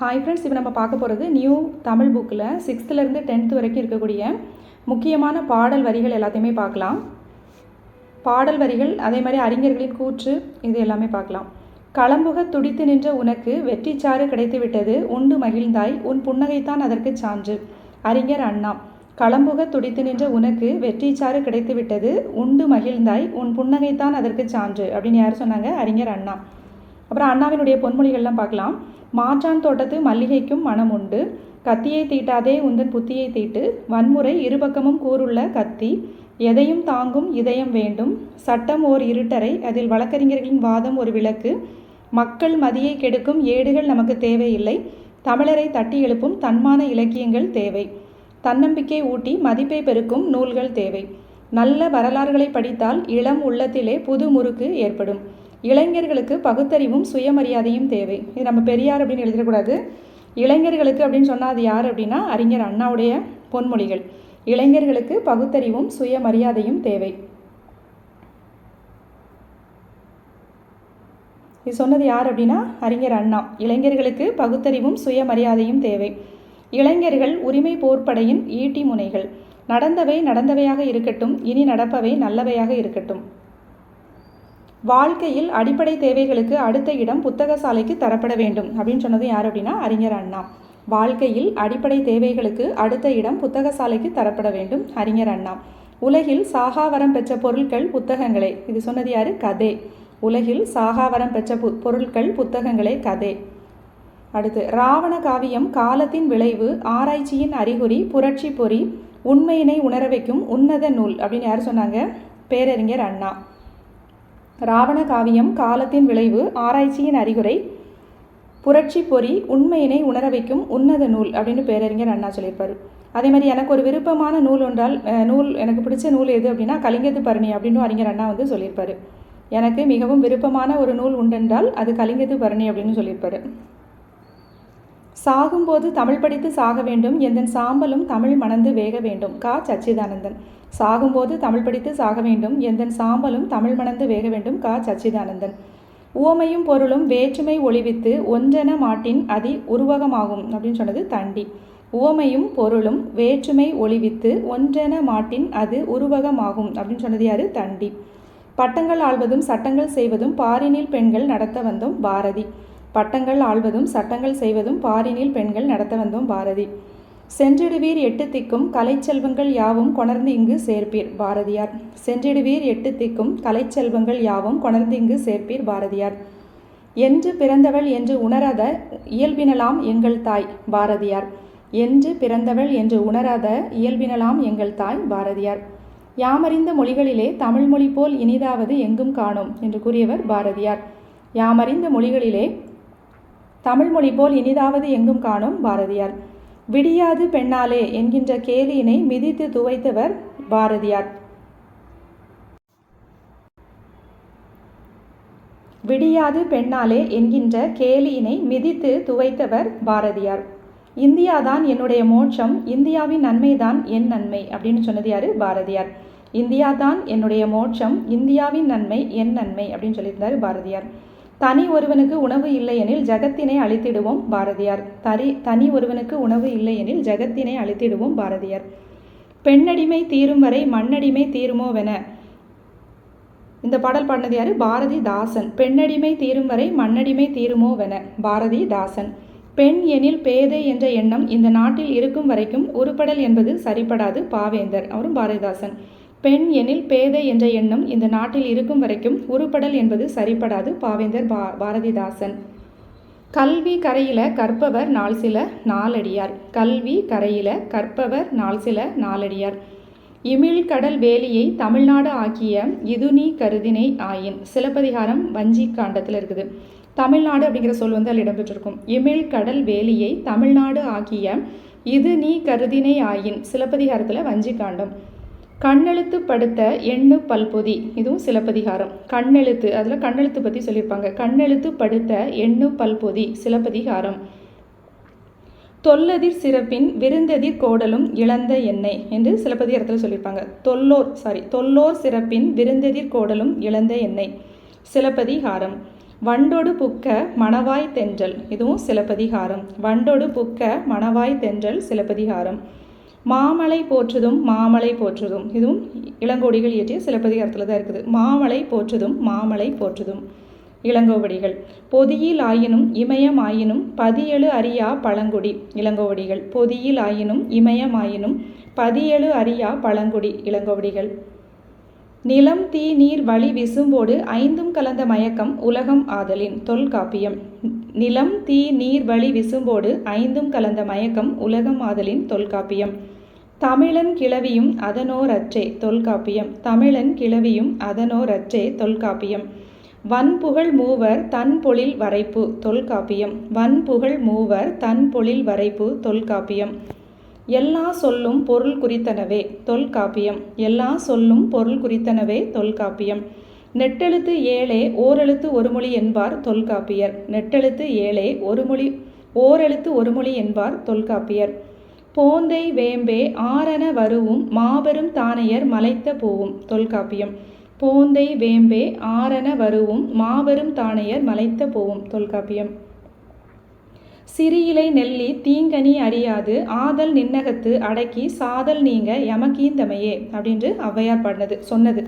Hi friends, இப்போ நம்ம பார்க்க போகிறது நியூ தமிழ் புக்கில் 6th வரைக்கும் இருக்கக்கூடிய முக்கியமான பாடல் வரிகள் எல்லாத்தையுமே பார்க்கலாம். பாடல் வரிகள் அதே மாதிரி அறிஞர்களின் கூற்று இது எல்லாமே பார்க்கலாம். களம்புக துடித்து நின்ற உனக்கு வெற்றிச்சாறு கிடைத்து விட்டது, உண்டு மகிழ்ந்தாய், உன் புன்னகைத்தான் அதற்கு சான்று. அறிஞர் அண்ணா. களம்புக துடித்து நின்ற உனக்கு வெற்றிச்சாறு கிடைத்து விட்டது, உண்டு மகிழ்ந்தாய், உன் புன்னகைத்தான் அதற்கு சான்று அப்படின்னு யார் சொன்னாங்க? அறிஞர் அண்ணா. அப்புறம் அண்ணாவினுடைய பொன்மொழிகள்லாம் பார்க்கலாம். மாற்றான் தோட்டத்து மல்லிகைக்கும் மனம் உண்டு, கத்தியை தீட்டாதே உந்தன் புத்தியை தீட்டு, வன்முறை இருபக்கமும் கூறுள்ள கத்தி, எதையும் தாங்கும் இதயம் வேண்டும், சட்டம் ஓர் இருட்டறை, அதில் வழக்கறிஞர்களின் வாதம் ஒரு விளக்கு, மக்கள் மதியை கெடுக்கும் ஏடுகள் நமக்கு தேவையில்லை, தமிழரை தட்டி எழுப்பும் தன்மான இலக்கியங்கள் தேவை, தன்னம்பிக்கை ஊட்டி மதிப்பை பெருக்கும் நூல்கள் தேவை, நல்ல வரலாறுகளை படித்தால் இளம் உள்ளத்திலே புது முறுக்கு ஏற்படும், இளைஞர்களுக்கு பகுத்தறிவும் சுயமரியாதையும் தேவை. இது நம்ம பெரியார் அப்படின்னு எழுதிடக்கூடாது. இளைஞர்களுக்கு அப்படின்னு சொன்னால் அது யார் அப்படின்னா அறிஞர் அண்ணாவுடைய பொன்மொழிகள். இளைஞர்களுக்கு பகுத்தறிவும் சுயமரியாதையும் தேவை. இது சொன்னது யார் அப்படின்னா அறிஞர் அண்ணா. இளைஞர்களுக்கு பகுத்தறிவும் சுயமரியாதையும் தேவை. இளைஞர்கள் உரிமை போர்ப்படையின் ஈட்டி முனைகள். நடந்தவை நடந்தவையாக இருக்கட்டும், இனி நடப்பவை நல்லவையாக இருக்கட்டும். வாழ்க்கையில் அடிப்படை தேவைகளுக்கு அடுத்த இடம் புத்தக சாலைக்கு தரப்பட வேண்டும் அப்படின்னு சொன்னது யார் அப்படின்னா அறிஞர் அண்ணா. வாழ்க்கையில் அடிப்படை தேவைகளுக்கு அடுத்த இடம் புத்தக சாலைக்கு தரப்பட வேண்டும், அறிஞர் அண்ணா. உலகில் சாகாவரம் பெற்ற பொருட்கள் புத்தகங்களே. இது சொன்னது யாரு? கதே. உலகில் சாகாவரம் பெற்ற பொருட்கள் புத்தகங்களே, கதே. அடுத்து, ராவண காவியம் காலத்தின் விளைவு, ஆராய்ச்சியின் அறிகுறி, புரட்சி பொறி, உண்மையினை உணர வைக்கும் உன்னத நூல் அப்படின்னு யார் சொன்னாங்க? பேரறிஞர் அண்ணா. ராவண காவியம் காலத்தின் விளைவு, ஆராய்ச்சியின் அறிகுறை, புரட்சி பொறி, உண்மையினை உணர வைக்கும் உன்னத நூல் அப்படின்னு பேரறிஞர் அண்ணா சொல்லியிருப்பார். அதே மாதிரி எனக்கு ஒரு விருப்பமான நூல் ஒன்றால் எனக்கு பிடிச்ச நூல் எது அப்படின்னா கலிங்கத்து பரணி அப்படின்னு அறிஞர் அண்ணா சொல்லியிருப்பார். எனக்கு மிகவும் விருப்பமான ஒரு நூல் உண்டென்றால் அது கலிங்கத்து பரணி அப்படின்னு சொல்லியிருப்பார். சாகும்போது தமிழ் படித்து சாக வேண்டும், எந்தன் சாம்பலும் தமிழ் மணந்து வேக வேண்டும். கா. சச்சிதானந்தன். சாகும்போது தமிழ் படித்து சாக வேண்டும், எந்தன் சாம்பலும் தமிழ் மணந்து வேக வேண்டும். கா. சச்சிதானந்தன். உவமையும் பொருளும் வேற்றுமை ஒளிவித்து ஒன்றென மாட்டின் அதி உருவகமாகும் அப்படின்னு சொன்னது தண்டி. உவமையும் பொருளும் வேற்றுமை ஒளிவித்து ஒன்றென மாட்டின் அது உருவகமாகும் அப்படின்னு சொன்னது யாரு? தண்டி. பட்டங்கள் ஆள்வதும் சட்டங்கள் செய்வதும் பாரினில் பெண்கள் நடத்த வந்தோம், பாரதி. பட்டங்கள் ஆள்வதும் சட்டங்கள் செய்வதும் பாரினில் பெண்கள் நடத்த வந்தோம், பாரதி. சென்றிடுவீர் எட்டு திக்கும் கலைச்செல்வங்கள் யாவும் கொணர்ந்து இங்கு சேர்ப்பீர், பாரதியார். சென்றிடுவீர் எட்டு திக்கும் கலைச்செல்வங்கள் யாவும் கொணர்ந்து இங்கு சேர்ப்பீர், பாரதியார். என்று பிறந்தவள் என்று உணராத இயல்பினலாம் எங்கள் தாய், பாரதியார். என்று பிறந்தவள் என்று உணராத இயல்பினலாம் எங்கள் தாய், பாரதியார். யாமறிந்த மொழிகளிலே தமிழ் மொழி போல் இனிதாவது எங்கும் காணோம் என்று கூறியவர் பாரதியார். யாமறிந்த மொழிகளிலே தமிழ் மொழி போல் இனிதாவது எங்கும் காணோம், பாரதியார். விடியாது பெண்ணாலே என்கின்ற கேலியினை மிதித்து துவைத்தவர் பாரதியார். விடியாது பெண்ணாலே என்கின்ற கேலியினை மிதித்து துவைத்தவர் பாரதியார். இந்தியாதான் என்னுடைய மோட்சம், இந்தியாவின் நன்மைதான் என் நன்மை அப்படின்னு சொன்னது யாரு? பாரதியார். இந்தியாதான் என்னுடைய மோட்சம், இந்தியாவின் நன்மை என் நன்மை அப்படின்னு சொல்லியிருந்தார் பாரதியார். தனி ஒருவனுக்கு உணவு இல்லை எனில் ஜகத்தினை அழித்திடுவோம், பாரதியார். தனி ஒருவனுக்கு உணவு இல்லை எனில் ஜகத்தினை அழித்திடுவோம், பாரதியார். பெண்ணடிமை தீரும் வரை மண்ணடிமை தீருமோவென. இந்த பாடல் பாடினது யாரு? பாரதிதாசன். பெண்ணடிமை தீரும் வரை மண்ணடிமை தீருமோவென, பாரதிதாசன். பெண் எனில் பேதை என்ற எண்ணம் இந்த நாட்டில் இருக்கும் வரைக்கும் உருப்படல் என்பது சரிப்படாது, பாவேந்தர். அவரும் பாரதிதாசன். பெண் எனில் பேதை என்ற எண்ணம் இந்த நாட்டில் இருக்கும் வரைக்கும் உருப்படல் என்பது சரிப்படாது, பாவேந்தர். பாரதிதாசன். கல்வி கரையில கற்பவர் நாள் சில நாலடியார். கல்வி கரையில கற்பவர் நாள் சில நாலடியார். இமிழ் கடல் வேலியை தமிழ்நாடு ஆக்கிய இது நீ கருதினை ஆயின். சிலப்பதிகாரம் வஞ்சி காண்டத்தில் இருக்குது. தமிழ்நாடு அப்படிங்கிற சொல் அதில் இடம்பெற்றிருக்கும். இமிழ் கடல் வேலியை தமிழ்நாடு ஆக்கிய இது நீ கருதினை ஆயின். சிலப்பதிகாரத்தில் வஞ்சி காண்டம். கண்ணெழுத்து படுத்த எண்ணு பல்பொதி. இதுவும் சிலப்பதிகாரம். கண்ணெழுத்து, அதில் கண்ணெழுத்து பற்றி சொல்லியிருப்பாங்க. கண்ணெழுத்து படுத்த எண்ணு பல்பொதி, சிலப்பதிகாரம். தொல்லதிர் சிறப்பின் விருந்ததிர் கோடலும் இழந்த எண்ணெய் என்று சிலப்பதிகாரத்தில் சொல்லியிருப்பாங்க. தொல்லோர் சிறப்பின் விருந்ததிர் கோடலும் இழந்த எண்ணெய், சிலப்பதிகாரம். வண்டொடு புக்க மணவாய் தென்றல், இதுவும் சிலப்பதிகாரம். வண்டொடு புக்க மணவாய் தென்றல் சிலப்பதிகாரம். மாமலை போற்றுதும் மாமலை போற்றுதும், இதுவும் இளங்கோடிகள் இயற்றிய சிலப்பதிகாரத்தில் தான் இருக்குது. மாமலை போற்றுதும் மாமலை போற்றுதும் இளங்கோவடிகள். பொதியில் ஆயினும் இமயம் ஆயினும் பதியெழு அறியா பழங்குடி இளங்கோவடிகள். பொதியில் ஆயினும் இமயம் ஆயினும் பதியெழு அறியா பழங்குடி இளங்கோவடிகள். நிலம் தீ நீர் வழி விசும்போடு ஐந்தும் கலந்த மயக்கம் உலகம் ஆதலின் தொல்காப்பியம். நிலம் தீ நீர் வழி விசும்போடு ஐந்தும் கலந்த மயக்கம் உலகம் ஆதலின் தொல்காப்பியம். தமிழன் கிளவியும் அதனோர் அற்றே தொல்காப்பியம். தமிழன் கிளவியும் அதனோர் அற்றே தொல்காப்பியம். வன்புகழ் மூவர் தன் பொழில் வரைப்பு தொல்காப்பியம். வன்புகழ் மூவர் தன் பொழில் வரைப்பு தொல்காப்பியம். எல்லா சொல்லும் பொருள் குறித்தனவே தொல்காப்பியம். எல்லா சொல்லும் பொருள் குறித்தனவே தொல்காப்பியம். நெட்டெழுத்து ஏழே ஓரெழுத்து ஒருமொழி என்பார் தொல்காப்பியர். நெட்டெழுத்து ஏழே ஓரெழுத்து ஒருமொழி என்பார் தொல்காப்பியர். போந்தை வேம்பே ஆரண வருவும் மாபெரும் தானையர் மலைத்த பூவும் தொல்காப்பியம். போந்தை வேம்பே ஆரண வருவும் மாபெரும் தானையர் மலைத்த பூவும் தொல்காப்பியம். சிறியிலை நெல்லி தீங்கனி அறியாது ஆதல் நின்னகத்து அடக்கி சாதல் நீங்க எமக்கீந்தமையே அப்படின்று ஔவையார் சொன்னது.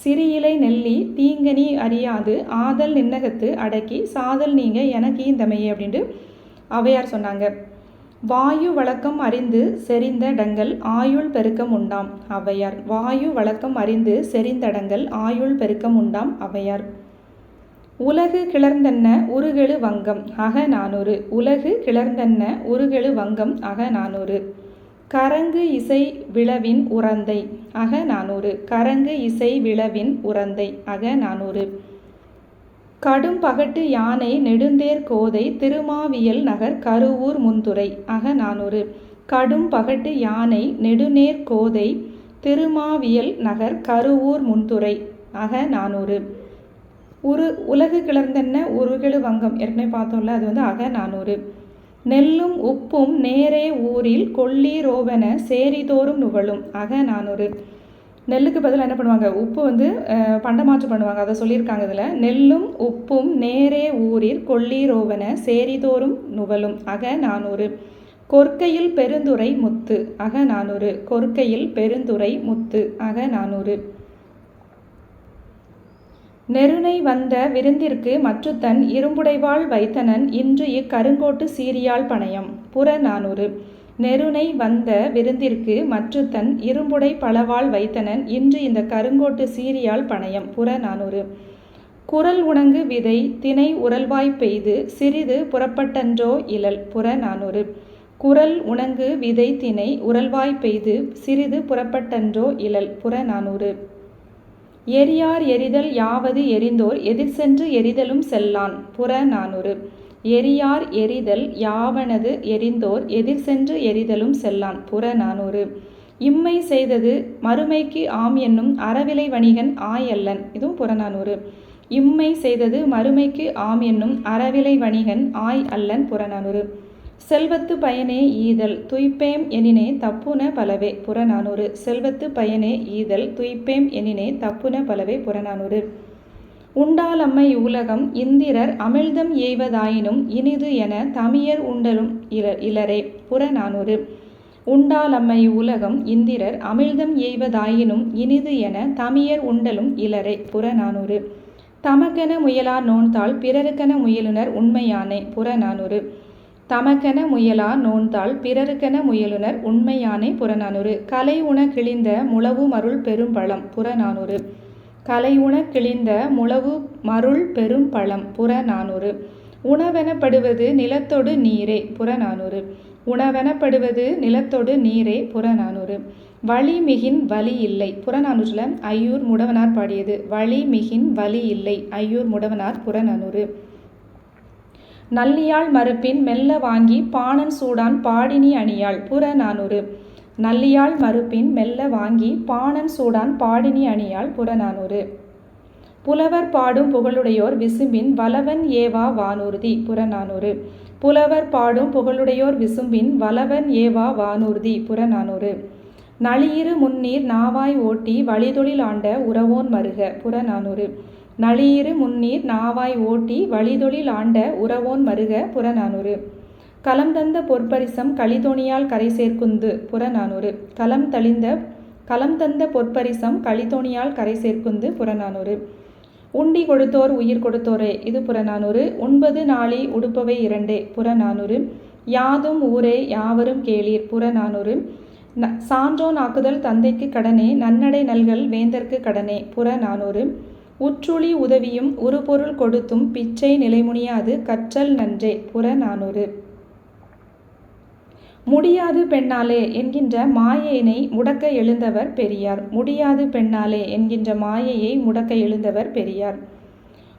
சிறியிலை நெல்லி தீங்கனி அறியாது ஆதல் நின்னகத்து அடக்கி சாதல் நீங்க எனக்கீந்தமையே அப்படின்ட்டு ஔவையார் சொன்னாங்க. வாயு வழக்கம் அறிந்து செறிந்தடங்கள் ஆயுள் பெருக்கம் உண்டாம் ஔவையார். வாயு வழக்கம் அறிந்து செறிந்தடங்கள் ஆயுள் பெருக்கம் உண்டாம் ஔவையார். உலகு கிளர்ந்தன்ன உருகெழு வங்கம் அகநானூறு. உலகு கிளர்ந்தன்ன உருகெழு வங்கம் அகநானூறு. கரங்கு இசை விளவின் உறந்தை அகநானூறு. கரங்கு இசை விளவின் உறந்தை அகநானூறு. கடும் பகட்டு யானை நெடுந்தேர் கோதை திருமாவியல் நகர் கருவூர் முந்துறை அகநானூறு. கடும் பகட்டு யானை நெடுநேர் கோதை திருமாவியல் நகர் கருவூர் முந்துறை அகநானூறு. உலகு கிளர்ந்தென்ன உருகெழு வங்கம் ஏற்கனவே பார்த்தோம்ல, அது அகநானூறு. நெல்லும் உப்பும் நேரே ஊரில் கொல்லி ரோவன சேரிதோறும் நுவலும் அகநானூறு. நெல்லுக்கு பதிலாக என்ன பண்ணுவாங்க, உப்பு பண்டமாற்று பண்ணுவாங்க, அதை சொல்லியிருக்காங்க இதில். நெல்லும் உப்பும் நேரே ஊரில் கொல்லி ரோவன சேரிதோறும் நுவலும் அகநானூறு. கொற்கையில் பெருந்துறை முத்து அகநானூறு. கொற்கையில் பெருந்துறை முத்து அகநானூறு. நெருனை வந்த விருந்திற்கு மற்றுத்தன் இரும்புடைவாள் வைத்தனன் இன்று இக்கருங்கோட்டு சீரியாழ் பணயம் புறநானூறு. நெருனை வந்த விருந்திற்கு மற்றுத்தன் இரும்புடை பலவாள் வைத்தனன் இன்று இந்த கருங்கோட்டு சீரியாழ் பணயம் புறநானூறு. குரல் உணங்கு விதை தினை உரல்வாய் பெய்து சிறிது புறப்பட்டன்றோ இலல் புறநானூறு. குரல் உணங்கு விதை தினை உரல்வாய் பெய்து சிறிது புறப்பட்டன்றோ இலல் புறநானூறு. எரியார் எரிதல் யாவது எரிந்தோர் எதிர் சென்று எரிதலும் செல்லான் புறநானூறு. எரியார் எரிதல் யாவனது எரிந்தோர் எதிர் சென்று எரிதலும் செல்லான் புறநானூறு. இம்மை செய்தது மறுமைக்கு ஆம் என்னும் அறவிலை வணிகன் ஆயல்லன், இதுவும் புறநானூறு. இம்மை செய்தது மறுமைக்கு ஆம் என்னும் அறவிலை வணிகன் ஆய் அல்லன் புறநானூறு. செல்வத்து பயனே ஈதல் துய்ப்பேம் எனினே தப்புன பலவே புறநானூறு. செல்வத்து பயனே ஈதல் துய்ப்பேம் எனினே தப்புன பலவே புறநானூறு. உண்டாலம்மை உலகம் இந்திரர் அமிழ்தம் எய்வதாயினும் இனிது என தமியர் உண்டலும் இலரே புறநானூறு. உண்டாலம்மை உலகம் இந்திரர் அமிழ்தம் எய்வதாயினும் இனிது என தமியர் உண்டலும் இலரே புறநானூறு. தமக்கென முயலா நோன்தாள் பிறருக்கென முயலுனர் உண்மையானே புறநானூறு. தமக்கென முயலா நோன்தாள் பிறருக்கென முயலுனர் உண்மையானே புறநானூறு. கலை உண கிழிந்த முழவு மருள் பெரும்பழம் புறநானூறு. கலை உண கிழிந்த முழவு மருள் பெரும் பழம் புறநானூறு. உணவெனப்படுவது நிலத்தொடு நீரே புறநானூறு. உணவெனப்படுவது நிலத்தொடு நீரே புறநானூறு. வழி மிகின் வலி இல்லை புறநானூற்றில் ஐயூர் முடவனார் பாடியது. வழி மிகின் வலி இல்லை ஐயூர் முடவனார் புறநானூறு. நல்லியாழ் மறுப்பின் மெல்ல வாங்கி பாணன் சூடான் பாடினி அணியாள் புறநானூறு. நல்லியாழ் மறுப்பின் மெல்ல வாங்கி பாணன் சூடான் பாடினி அணியாள் புறநானூறு. புலவர் பாடும் புகழுடையோர் விசும்பின் வலவன் ஏவா வானூர்தி புறநானூறு. புலவர் பாடும் புகழுடையோர் விசும்பின் வலவன் ஏவா வானூர்தி புறநானூறு. நளியிரு முன்னீர் நாவாய் ஓட்டி வழிதொழில் ஆண்ட உறவோன் மருக புறநானூறு. நளியிரு முன்னீர் நாவாய் ஓட்டி வழிதொழில் ஆண்ட உறவோன் மருக புறநானூறு. களம் தந்த பொற்பரிசம் களித்தோணியால் கரை சேர்க்குந்து புறநானூறு. களம் தந்த பொற்பரிசம் களித்தோணியால் கரை சேர்க்குந்து புறநானூறு. உண்டி கொடுத்தோர் உயிர் கொடுத்தோரே இது புறநானூறு. உண்பது நாளி உடுப்பவை இரண்டே புறநானூறு. யாதும் ஊரே யாவரும் கேளீர் புறநானூறு. சான்றோன் ஆக்குதல் தந்தைக்கு கடனே நன்னடை நல்கல் வேந்தற்கு கடனே புறநானூறு. உற்றுளி உதவியும் உறுபொருள் கொடுத்தும் பிச்சை நிலைமுனியாது கற்றல் நன்றே புறநானூறு. முடியாது பெண்ணாலே என்கின்ற மாயையினை முடக்க எழுந்தவர் பெரியார். முடியாது பெண்ணாலே என்கின்ற மாயையை முடக்க எழுந்தவர் பெரியார்.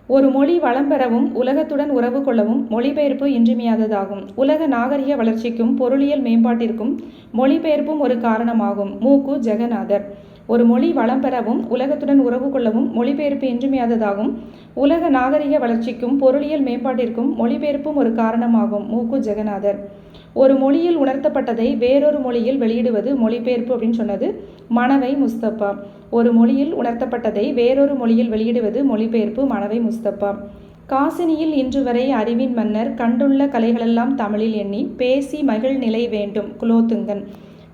ஒரு மொழி வளம்பெறவும் உலகத்துடன் உறவு கொள்ளவும் மொழிபெயர்ப்பு இன்றியமையாததாகும். உலக நாகரிக வளர்ச்சிக்கும் பொருளியல் மேம்பாட்டிற்கும் மொழிபெயர்ப்பும் ஒரு காரணமாகும். மு.கு. ஜெகநாதர். ஒரு மொழி வளம்பெறவும் உலகத்துடன் உறவு கொள்ளவும் மொழிபெயர்ப்பு இன்றியமையாததாகும். உலக நாகரிக வளர்ச்சிக்கும் பொருளியல் மேம்பாட்டிற்கும் மொழிபெயர்ப்பும் ஒரு காரணமாகும். மு.கு. ஜெகநாதர். ஒரு மொழியில் உணர்த்தப்பட்டதை வேறொரு மொழியில் வெளியிடுவது மொழிபெயர்ப்பு அப்படின்னு சொன்னது மணவை முஸ்தபா. ஒரு மொழியில் உணர்த்தப்பட்டதை வேறொரு மொழியில் வெளியிடுவது மொழிபெயர்ப்பு மணவை முஸ்தபா. காசினியில் இன்று வரை அறிவின் மன்னர் கண்டுள்ள கலைகளெல்லாம் தமிழில் எண்ணி பேசி மகிழ் நிலை வேண்டும் குலோத்துங்கன்.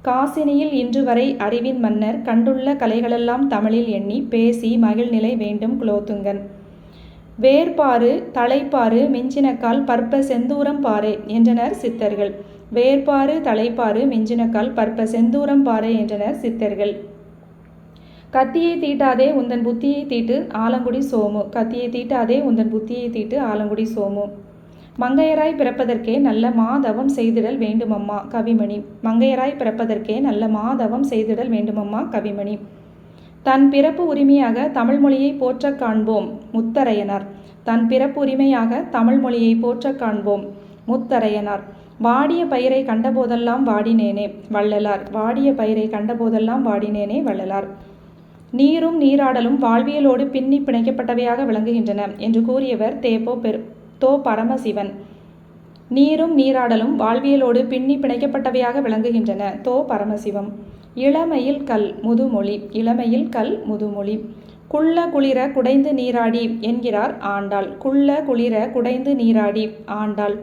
காசினியில் இன்று வரை அறிவின் மன்னர் கண்டுள்ள கலைகளெல்லாம் தமிழில் எண்ணி பேசி மகிழ் நிலை வேண்டும் குலோத்துங்கன். வேர்பாறு தலைப்பாறு மிஞ்சினக்கால் பற்ப செந்தூரம் பாறை என்றனர் சித்தர்கள். வேர்பாறு தலைப்பாறு மிஞ்சினக்கால் பற்ப செந்தூரம் பாறை என்றனர் சித்தர்கள். கத்தியை தீட்டாதே உந்தன் புத்தியை தீட்டு ஆலங்குடி சோமு. கத்தியை தீட்டாதே உந்தன் புத்தியை தீட்டு ஆலங்குடி சோமு. மங்கையராய் பிறப்பதற்கே நல்ல மாதவம் செய்திடல் வேண்டுமம்மா கவிமணி. மங்கையராய் பிறப்பதற்கே நல்ல மாதவம் செய்திடல் வேண்டுமம்மா கவிமணி. தன் பிறப்பு உரிமையாக தமிழ் மொழியை போற்றக் காண்போம் முத்தரையனார். தன் பிறப்பு உரிமையாக தமிழ் மொழியை போற்றக் காண்போம் முத்தரையனார். வாடிய பயிரை கண்டபோதெல்லாம் வாடினேனே வள்ளலார். வாடிய பயிரை கண்டபோதெல்லாம் வாடினேனே வள்ளலார். நீரும் நீராடலும் வாழ்வியலோடு பின்னி பிணைக்கப்பட்டவையாக விளங்குகின்றன என்று கூறியவர் தோ பரமசிவன். நீரும் நீராடலும் வாழ்வியலோடு பின்னி பிணைக்கப்பட்டவையாக விளங்குகின்றன தோ பரமசிவம். இளமையில் கல் முதுமொழி. இளமையில் கல் முதுமொழி. குள்ள குளிர குடைந்து நீராடி என்கிறார் ஆண்டாள். குள்ள குளிர குடைந்து நீராடி ஆண்டாள்.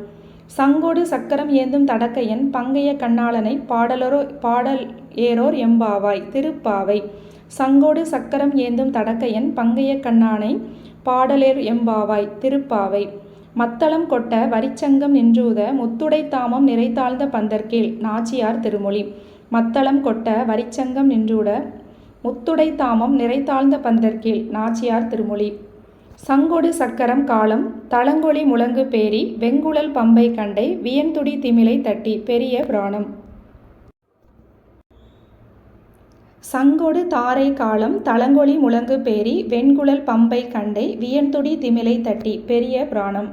சங்கோடு சக்கரம் ஏந்தும் தடக்கையன் பங்கைய கண்ணாளனை பாடல் ஏரோர் எம்பாவாய் திருப்பாவை. சங்கோடு சக்கரம் ஏந்தும் தடக்கையன் பங்கைய கண்ணானை பாடலேர் எம்பாவாய் திருப்பாவை. மத்தளம் கொட்ட வரிச்சங்கம் நின்றூத முத்துடை தாமம் நிறைத்தாழ்ந்த பந்தர்கீழ் நாச்சியார் திருமொழி. மத்தளம் கொட்ட வரிச்சங்கம் நின்றூட முத்துடை தாமம் நிறைத்தாழ்ந்த பந்தர்கீழ் நாச்சியார் திருமொழி. சங்கொடு சக்கரம் காலம் தளங்கொளி முழங்கு பேரி வெங்குழல் பம்பை கண்டை வியன்துடி திமிலை தட்டி பெரிய புராணம். சங்கொடு தாரை காலம் தளங்கொளி முழங்கு பேரி வெண்குழல் பம்பை கண்டை வியன்துடி திமிலை தட்டி பெரிய புராணம்.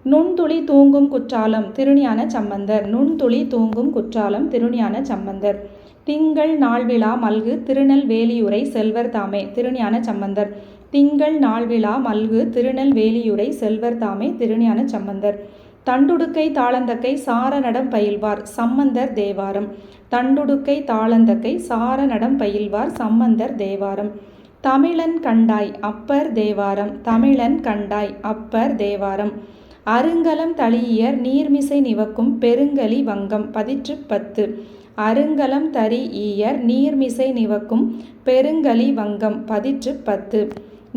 நுண்துளி தூங்கும் குற்றாலம் திருஞான சம்பந்தர். நுண்துளி தூங்கும் குற்றாலம் திருஞான சம்பந்தர். திங்கள் நாள்விழா மல்கு திருநெல்வேலியுரை செல்வர் தாமே திருஞான சம்பந்தர். திங்கள் நாள்விழா மல்கு திருநெல்வேலியுரை செல்வர் தாமே திருஞான சம்பந்தர். தண்டுடுக்கை தாளந்தக்கை சார நடம் பயில்வார் சம்பந்தர் தேவாரம். தண்டுடுக்கை தாளந்தக்கை சார நடம் பயில்வார் சம்பந்தர் தேவாரம். தமிழன் கண்டாய் அப்பர் தேவாரம். தமிழன் கண்டாய் அப்பர் தேவாரம். அருங்கலம் தளியர் நீர்மிசை நிவக்கும் பெருங்கலி வங்கம் பதிற்று 10. அருங்கலம் தரி ஈயர் நீர்மிசை நிவக்கும் பெருங்கலி வங்கம் பதிற்று 10.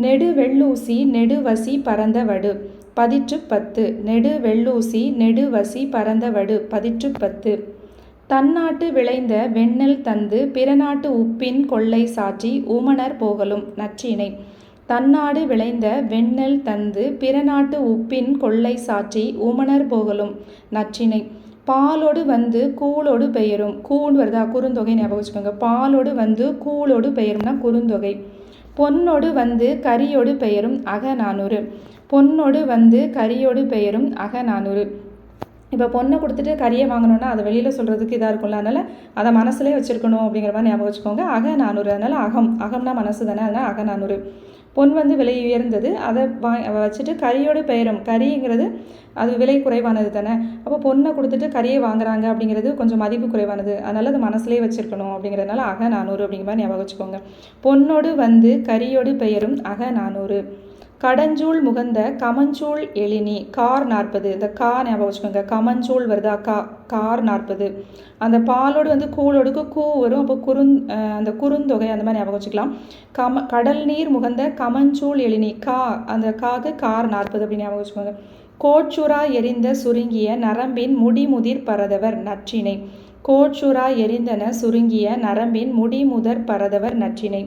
நெடுவெள்ளூசி நெடுவசி பரந்த வடு பதிற்று 10. நெடுவெள்ளூசி நெடுவசி பரந்த வடு பதிற்று 10. தன்னாட்டு விளைந்த வெண்ணெல் தந்து பிறநாட்டு உப்பின் கொள்ளை சாற்றி ஊமனர் போகலும் நற்றிணை. தன்னாடு விளைந்த வெண்ணெல் தந்து பிறநாட்டு உப்பின் கொள்ளை சாற்றி ஊமனர் போகலும் நற்றிணை. பாலோடு வந்து கூழோடு பெயரும். கூழ் வருதா குறுந்தொகை ஞாபகம் வச்சுக்கோங்க. பாலோடு வந்து கூழோடு பெயரும்னா குறுந்தொகை. பொன்னோடு வந்து கரியோடு பெயரும் அகநானூறு. பொன்னோடு வந்து கரியோடு பெயரும் அகநானூறு. இப்போ பொண்ணை கொடுத்துட்டு கரியை வாங்கணுன்னா அதை வெளியில் சொல்கிறதுக்கு இதாக இருக்கும்ல, அதனால் அதை மனசுலேயே வச்சுருக்கணும் அப்படிங்கிற மாதிரி ஞாபகம் வச்சுக்கோங்க. அகநானூறு. அதனால் அகம்னா மனசு தானே, அதனால் அகநானூறு. பொன் வந்து விலை உயர்ந்தது, அதை வச்சுட்டு கரியோடு பெயரும். கரிங்கிறது அது விலை குறைவானது தானே. அப்போ பொண்ணை கொடுத்துட்டு கரியை வாங்குறாங்க அப்படிங்கிறது கொஞ்சம் மதிப்பு குறைவானது, அதனால் அது மனசுலேயே வச்சுருக்கணும் அப்படிங்கிறதுனால அகநானூறு அப்படிங்கிற மாதிரி ஞாபகம் வச்சுக்கோங்க. பொன்னோடு வந்து கரியோடு பெயரும் அகநானூறு. கடஞ்சூள் முகந்த கமஞ்சூள் எழினி கார் 40. இந்த ஞாபகம் வச்சுக்கோங்க. கமஞ்சூள் வருதா, கார் 40. அந்த பாலோடு வந்து கூழோடுக்கு கூ வரும். அப்போ அந்த குறுந்தொகை அந்த மாதிரி ஞாபகம் வச்சுக்கலாம். கடல் நீர் முகந்த கமஞ்சூள் எழினி அந்த காக்கு கார் 40 அப்படின்னு ஞாபகம் வச்சுக்கோங்க. கோட்சுரா எரிந்த சுருங்கிய நரம்பின் முடிமுதிர் பரதவர் நற்றினை. கோட்சுரா எரிந்தன சுருங்கிய நரம்பின் முடிமுதற் பரதவர் நற்றினை.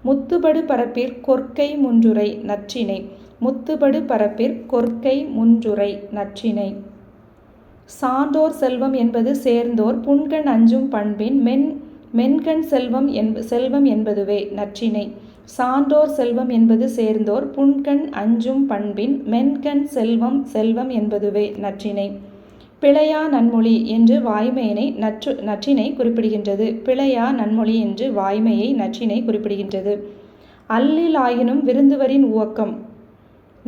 முத்துபடு பரப்பிற் கொற்கை முன்றுரை நற்றினை. முத்துபடு பரப்பிற் கொற்கை முன்றுரை நற்றினை. சான்றோர் செல்வம் என்பது சேர்ந்தோர் புன்கண் அஞ்சும் பண்பின் மென்கண் செல்வம் என்பதுவே நற்றினை. சான்றோர் செல்வம் என்பது சேர்ந்தோர் புன்கண் அஞ்சும் பண்பின் மென்கண் செல்வம் என்பதுவே நற்றினை. பிழையா நன்மொழி என்று வாய்மையினை நற்றினை குறிப்பிடுகின்றது. பிழையா நன்மொழி என்று வாய்மையை நற்றினை குறிப்பிடுகின்றது. அல்லில் ஆயினும் விருந்துவரின் உவக்கம்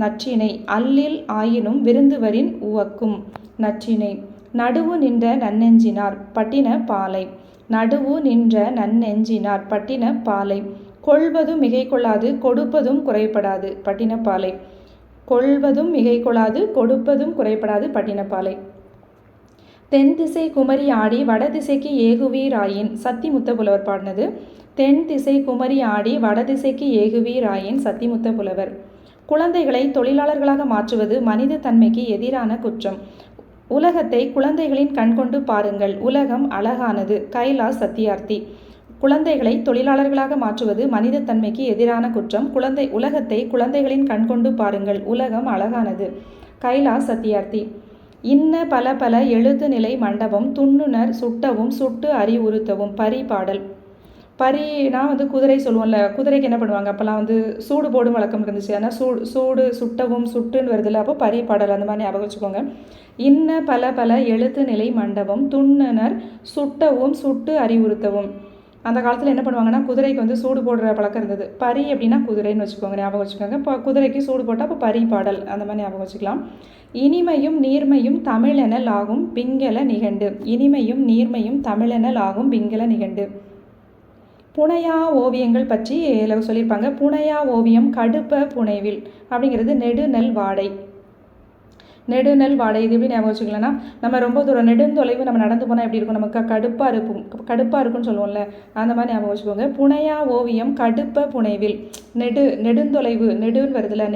நற்றினை. அல்லில் ஆயினும் விருந்துவரின் உவக்கும் நற்றினை. நடுவு நின்ற நன்னெஞ்சினார் பட்டின பாலை. நடுவு நின்ற நன்னெஞ்சினார் பட்டின பாலை. கொள்வதும் மிகை கொள்ளாது கொடுப்பதும் குறைபடாது பட்டினப்பாலை. கொள்வதும் மிகை கொள்ளாது கொடுப்பதும் குறைபடாது பட்டினப்பாலை. தென் திசை குமரி ஆடி வடதிசைக்கு ஏகுவீராயின் சத்திமுத்த புலவர் பாடினது. தென் திசை குமரி ஆடி வடதிசைக்கு ஏகுவீராயின் சத்திமுத்த புலவர். குழந்தைகளை தொழிலாளர்களாக மாற்றுவது மனித தன்மைக்கு எதிரான குற்றம். உலகத்தை குழந்தைகளின் கண்கொண்டு பாருங்கள், உலகம் அழகானது. கைலாஷ் சத்தியார்த்தி. குழந்தைகளை தொழிலாளர்களாக மாற்றுவது மனித தன்மைக்கு எதிரான குற்றம். உலகத்தை குழந்தைகளின் கண்கொண்டு பாருங்கள், உலகம் அழகானது. கைலாஷ் சத்தியார்த்தி. இன்ன பல பல எழுத்து நிலை மண்டபம் துண்ணுனர் சுட்டவும் சுட்டு அறிவுறுத்தவும். பரி பாடல். பரினா வந்து குதிரை சொல்லுவோம்ல, குதிரைக்கு என்ன பண்ணுவாங்க அப்போல்லாம் வந்து சூடு போடும் வழக்கம் இருந்துச்சு. ஆனால் சூடு சுட்டவும் சுட்டுன்னு வருதுல்ல, அப்போ பரி பாடல் அந்த மாதிரி ஞாபகம் வச்சுக்கோங்க. இன்ன பல பல எழுத்து நிலை மண்டபம் துண்ணுனர் சுட்டவும் சுட்டு அறிவுறுத்தவும். அந்த காலத்தில் என்ன பண்ணுவாங்கன்னா குதிரைக்கு வந்து சூடு போடுற பழக்கம் இருந்தது. பரி அப்படின்னா குதிரைன்னு வச்சுக்கோங்க, ஞாபகம் வச்சுக்கோங்க. இப்போ குதிரைக்கு சூடு போட்டால் அப்போ பரி பாடல் அந்த மாதிரி ஞாபகம் வச்சுக்கலாம். இனிமையும் நீர்மையும் தமிழெனல் ஆகும் பிங்கல நிகண்டு. இனிமையும் நீர்மையும் தமிழெனல் ஆகும் பிங்கல நிகண்டு. புனையா ஓவியங்கள் பற்றி சொல்லியிருப்பாங்க. புனையா ஓவியம் கடுப்ப புனைவில் அப்படிங்கிறது நெடுநெல் வாடை. நெடுநெல் வாடை இது எப்படி ஞாபகம் வச்சுக்கலன்னா, நம்ம ரொம்ப தூரம் நெடுந்தொலைவு நம்ம நடந்து போனால் எப்படி இருக்கும், நமக்கு கடுப்பாக இருக்கும்னு சொல்லுவோம்ல, அந்த மாதிரி ஞாபகம் வச்சுக்கோங்க. புனையா ஓவியம் கடுப்ப புனைவில். நெடுந்தொலைவு நெடுன்னு வருதுல,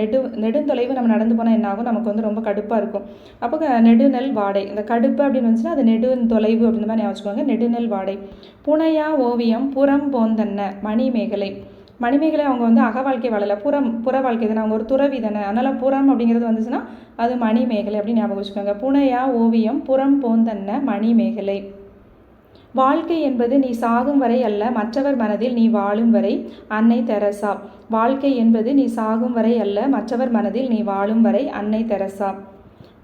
நெடுந்தொலைவு நம்ம நடந்து போனால் என்ன ஆகும், நமக்கு வந்து ரொம்ப கடுப்பாக இருக்கும். அப்போ நெடுநெல் வாடை. இந்த கடுப்பு அப்படின்னு வந்துச்சுன்னா அது நெடுந்தொலைவு அப்படின்ற மாதிரி ஞாபகம் வச்சுக்கோங்க. நெடுநெல் வாடை. புனையா ஓவியம் புறம் போந்தன்ன மணிமேகலை. மணிமேகலை அவங்க வந்து அக வாழ்க்கை வாழலை, புற வாழ்க்கை தானே, அவங்க ஒரு துறவி தானே. அதனால் புறம் அப்படிங்கிறது வந்துச்சுன்னா அது மணிமேகலை அப்படின்னு ஞாபகம் வச்சுக்கோங்க. புனையா ஓவியம் புறம் போந்தன்ன மணிமேகலை. வாழ்க்கை என்பது நீ சாகும் வரை அல்ல, மற்றவர் மனதில் நீ வாழும் வரை. அன்னை தெரசா. வாழ்க்கை என்பது நீ சாகும் வரை அல்ல, மற்றவர் மனதில் நீ வாழும் வரை. அன்னை தெரசா.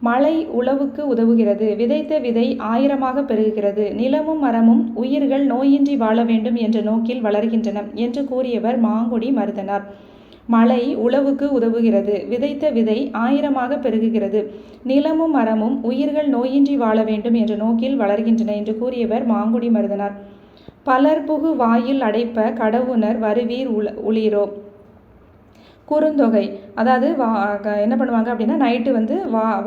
மழை உழவுக்கு உதவுகிறது, விதைத்த விதை ஆயிரமாக பெருகுகிறது. நிலமும் மரமும் உயிர்கள் நோயின்றி வாழ வேண்டும் என்ற நோக்கில் வளர்கின்றன என்று கூறியவர் மாங்குடி மருதனார். மழை உழவுக்கு உதவுகிறது, விதைத்த விதை ஆயிரமாக பெருகுகிறது. நிலமும் மரமும் உயிர்கள் நோயின்றி வாழ வேண்டும் என்ற நோக்கில் வளர்கின்றன என்று கூறியவர் மாங்குடி மருதனார். பலர்புகு வாயில் அடைப்ப கடவுணர் வருவீர் உளிரோ. குறுந்தொகை. அதாவது என்ன பண்ணுவாங்க அப்படின்னா, நைட்டு வந்து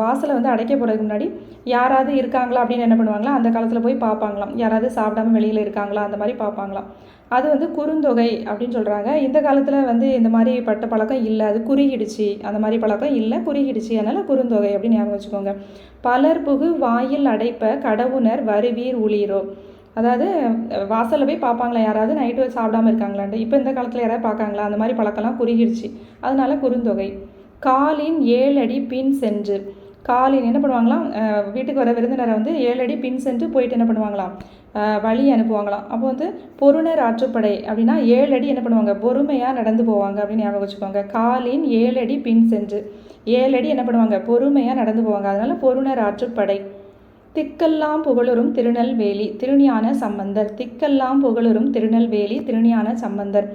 வாசலை வந்து அடைக்க போகிறதுக்கு முன்னாடி யாராவது இருக்காங்களா அப்படின்னு என்ன பண்ணுவாங்களா, அந்த காலத்தில் போய் பார்ப்பாங்களாம். யாராவது சாப்பிடாம வெளியில் இருக்காங்களா அந்த மாதிரி பார்ப்பாங்களாம். அது வந்து குறுந்தொகை அப்படின்னு சொல்கிறாங்க. இந்த காலத்தில் வந்து இந்த மாதிரி பட்ட பழக்கம் இல்லை, அது குறுகிடுச்சு. அந்த மாதிரி பழக்கம் இல்லை, குறுகிடுச்சு. அதனால் குறுந்தொகை அப்படின்னு ஞாபகம் வச்சுக்கோங்க. பலர் புகு வாயில் அடைப்ப கடவுணர் வருவீர் உளிரோ. அதாவது வாசலில் போய் பார்ப்பாங்களா யாராவது நைட்டு சாப்பிடாமல் இருக்காங்களான்ட்டு. இப்போ இந்த காலத்தில் யாராவது பார்க்காங்களா, அந்த மாதிரி பழக்கம்லாம் குறுகிடுச்சு. அதனால குறுந்தொகை. காலின் 7 அடி பின் சென்று. காலின் என்ன பண்ணுவாங்களாம், வீட்டுக்கு வர விருந்தினரை வந்து 7 அடி பின் சென்று போயிட்டு என்ன பண்ணுவாங்களாம், வழி அனுப்புவாங்களாம். அப்போ வந்து பொருணர் ஆற்றுப்படை அப்படின்னா 7 அடி என்ன பண்ணுவாங்க, பொறுமையாக நடந்து போவாங்க அப்படின்னு ஞாபகம் வச்சுக்கோங்க. காலின் 7 அடி பின் சென்று. 7 அடி என்ன பண்ணுவாங்க, பொறுமையாக நடந்து போவாங்க. அதனால பொருணர் ஆற்றுப்படை. திக்கெல்லாம் புகழுறும் திருநெல்வேலி திருஞான சம்பந்தர். திக்கெல்லாம் புகழுறும் திருநெல்வேலி திருஞான சம்பந்தர்.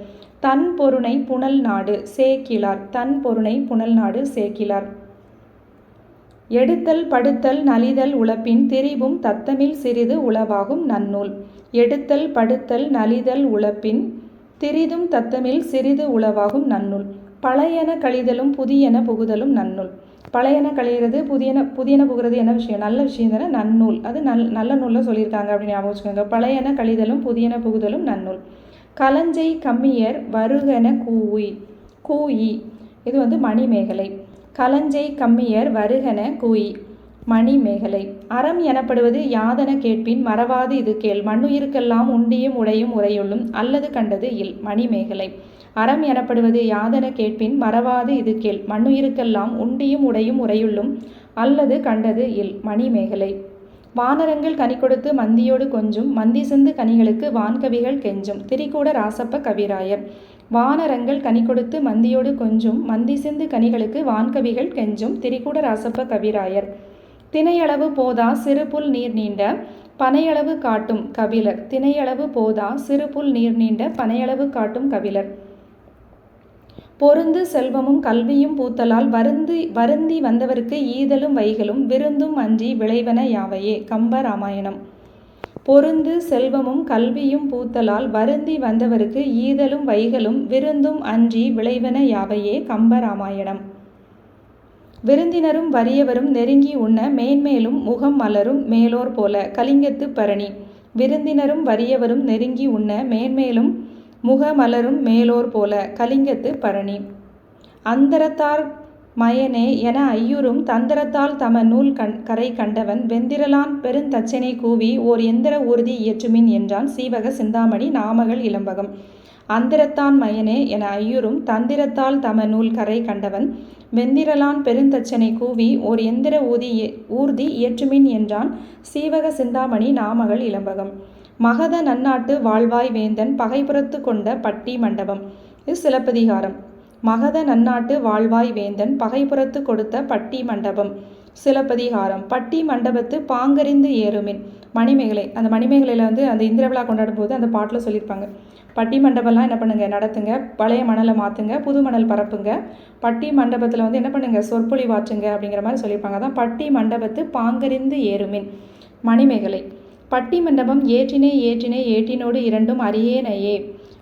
தன் பொருணை புனல் நாடு சேக்கிலார். தன் பொருணை புனல் நாடு சேக்கிலார். எடுத்தல் படுத்தல் நலிதல் உழப்பின் திரிபும் தத்தமில் சிறிது உளவாகும் நன்னூல். எடுத்தல் படுத்தல் நலிதல் உழப்பின் திரிதும் தத்தமில் சிறிது உளவாகும் நன்னூல். பழையன கழிதலும் புதியன புகுதலும் நன்னூல். பழையன கழிகிறது புதியன புகுறது என்ன விஷயம்? நல்ல விஷயம் தானே, நன்னூல். அது நல்ல நூலில் சொல்லியிருக்காங்க அப்படின்னு ஞாபகம் வச்சுக்கோங்க. பழையன கழிதலும் புதியன புகுதலும் நன்னூல். களஞ்சை கம்மியர் வருகன கூயி இது வந்து மணிமேகலை. களஞ்சை கம்மியர் வருகன கூயி மணிமேகலை. அறம் எனப்படுவது யாதன கேட்பின் மறவாது இது கேள், மண்ணுயிருக்கெல்லாம் உண்டியும் உடையும் உரையுள்ளும் அல்லது கண்டது இல் மணிமேகலை. அறம் எனப்படுவது யாதன கேட்பின் மறவாது இது கேள், மண்ணுயிருக்கெல்லாம் உண்டியும் உடையும் உரையுள்ளும் அல்லது கண்டது இல் மணிமேகலை. வானரங்கள் கனி கொடுத்து மந்தியோடு கொஞ்சும், மந்தி சிந்து கனிகளுக்கு வான்கவிகள் கெஞ்சும் திரிகூட ராசப்ப கவிராயர். வானரங்கள் கனி கொடுத்து மந்தியோடு கொஞ்சும், மந்தி சிந்து கனிகளுக்கு வான்கவிகள் கெஞ்சும் திரிகூட ராசப்ப கவிராயர். தினையளவு போதா சிறுபுல் நீர் நீண்ட பனையளவு காட்டும் கபிலர். தினையளவு போதா சிறுபுல் நீர் நீண்ட பனையளவு காட்டும் கபிலர். பொருந்து செல்வமும் கல்வியும் பூத்தலால் வருந்தி வந்தவர்க்கு ஈதலும் வைகளும் விருந்தும் அன்றி விளைவன யாவையே கம்ப ராமாயணம். பொருந்து செல்வமும் கல்வியும் பூத்தலால் வருந்தி வந்தவர்க்கு ஈதலும் வைகளும் விருந்தும் அன்றி விளைவன யாவையே கம்ப ராமாயணம். விருந்தினரும் வறியவரும் நெருங்கி உண்ண மேன்மேலும் முகம் மலரும் மேலோர் போல கலிங்கத்து பரணி. விருந்தினரும் வறியவரும் நெருங்கி உண்ண மேன்மேலும் முகமலரும் மேலோர் போல கலிங்கத்து பரணி. அந்தரத்தார் மயனே என ஐயுறும் தந்தரத்தால் தம நூல் கரை கண்டவன் வெந்திரலான் பெருந்தச்சனை கூவி ஓர் எந்திர ஊர்தி இயற்றுமின் என்றான் சீவக சிந்தாமணி நாமகள் இளம்பகம். அந்திரத்தான் மயனே என ஐயுறும் தந்திரத்தால் தம நூல் கரை கண்டவன் வெந்திரலான் பெருந்தச்சனை கூவி ஓர் எந்திர ஊர்தி இயற்றுமின் என்றான் சீவக சிந்தாமணி நாமகள் இளம்பகம். மகத நன்னாட்டு வாழ்வாய் வேந்தன் பகைபுறத்து கொண்ட பட்டி மண்டபம். இது சிலப்பதிகாரம். மகத நன்னாட்டு வாழ்வாய் வேந்தன் பகைபுறத்து கொடுத்த பட்டி மண்டபம் சிலப்பதிகாரம். பட்டி மண்டபத்து பாங்கறிந்து ஏறுமின் மணிமேகலை. அந்த மணிமேகலையில் வந்து அந்த இந்திர விழா கொண்டாடும் போது அந்த பாட்டில் சொல்லியிருப்பாங்க. பட்டி மண்டபம்லாம் என்ன பண்ணுங்க, நடத்துங்க, பழைய மணலை மாற்றுங்க, புது மணல் பரப்புங்க, பட்டி மண்டபத்தில் வந்து என்ன பண்ணுங்க, சொற்பொழிவாற்றுங்க அப்படிங்கிற மாதிரி சொல்லியிருப்பாங்க. அதான் பட்டி மண்டபத்து பாங்கறிந்து ஏறுமின் மணிமேகலை. பட்டி மண்டபம் ஏற்றினே ஏற்றினே ஏற்றினோடு இரண்டும் அரியேனையே.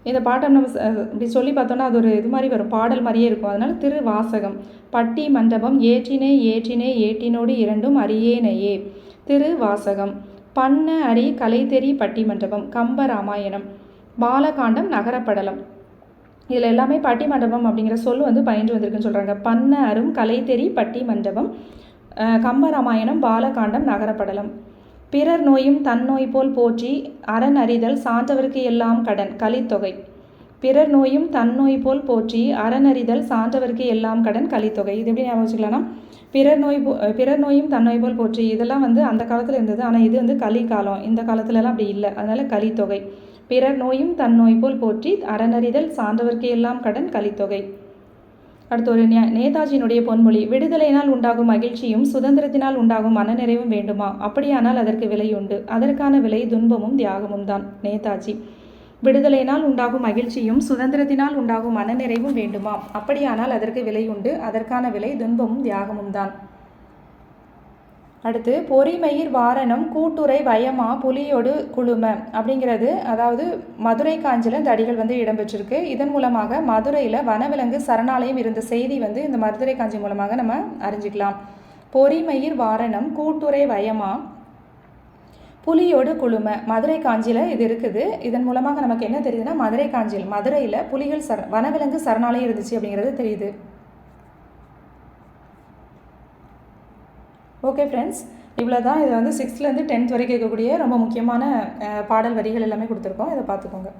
இந்த பாட்டை நம்ம இப்படி சொல்லி பார்த்தோன்னா அது ஒரு இது மாதிரி வரும், பாடல் மாதிரியே இருக்கும். அதனால திருவாசகம். பட்டி மண்டபம் ஏற்றினே ஏற்றினே ஏற்றினோடு இரண்டும் அரியேனையே திருவாசகம். பண்ண அரி கலைத்தெறி பட்டி மண்டபம் கம்ப ராமாயணம். பாலகாண்டம் நகரப்படலம். இதில் எல்லாமே பட்டி மண்டபம் அப்படிங்கிற சொல் வந்து பயின்று வந்திருக்குன்னு சொல்கிறாங்க. பண்ண அரும் கலைத்தெறி பட்டி மண்டபம் கம்ப ராமாயணம் பாலகாண்டம் நகரப்படலம். பிறர் நோயும் தன்னோய் போல் போற்றி அரண் அறிதல் சான்றவர்க்கு எல்லாம் கடன் கலித்தொகை. பிறர் நோயும் தன்னோய் போல் போற்றி அரண் அறிதல் சான்றவர்க்கு எல்லாம் கடன் கலித்தொகை. இது எப்படி ஞாபகம் வச்சுக்கலாம்னா, பிறர் நோயும் தன்னோய் போல் போற்றி இதெல்லாம் வந்து அந்த காலத்தில் இருந்தது. ஆனால் இது வந்து கலி காலம், இந்த காலத்துலலாம் அப்படி இல்லை. அதனால கலித்தொகை. பிறர் நோயும் தன்னோய் போல் போற்றி அறனறிதல் சான்றவர்க்கு எல்லாம் கடன் கலித்தொகை. அடுத்து ஒரு நேதாஜியினுடைய பொன்மொழி. விடுதலையினால் உண்டாகும் மகிழ்ச்சியும் சுதந்திரத்தினால் உண்டாகும் மனநிறைவும் வேண்டுமா? அப்படியானால் அதற்கு விலை உண்டு. அதற்கான விலை துன்பமும் தியாகமும் தான். நேதாஜி. விடுதலையினால் உண்டாகும் மகிழ்ச்சியும் சுதந்திரத்தினால் உண்டாகும் மனநிறைவும் வேண்டுமா? அப்படியானால் அதற்கு விலை உண்டு. அதற்கான விலை துன்பமும் தியாகமும் தான். அடுத்து பொறிமயிர் வாரணம் கூட்டுரை வயமா புலியோடு குழும அப்படிங்கிறது, அதாவது மதுரை காஞ்சியில் இந்த அடிகள் வந்து இடம்பெற்றிருக்கு. இதன் மூலமாக மதுரையில் வனவிலங்கு சரணாலயம் இருந்த செய்தி வந்து இந்த மதுரை காஞ்சி மூலமாக நம்ம அறிஞ்சிக்கலாம். பொறிமயிர் வாரணம் கூட்டுரை வயமா புலியோடு குழும மதுரை காஞ்சியில் இது இருக்குது. இதன் மூலமாக நமக்கு என்ன தெரியுதுன்னா, மதுரையில் புலிகள் வனவிலங்கு சரணாலயம் இருந்துச்சு அப்படிங்கிறது தெரியுது. ஓகே ஃப்ரெண்ட்ஸ், இவ்வளோ தான். இது வந்து 6th to 10th வரைக்கும் இருக்கக்கூடிய ரொம்ப முக்கியமான பாடல் வரிகள் எல்லாமே கொடுத்துருக்கோம். இதை பார்த்துக்கோங்க.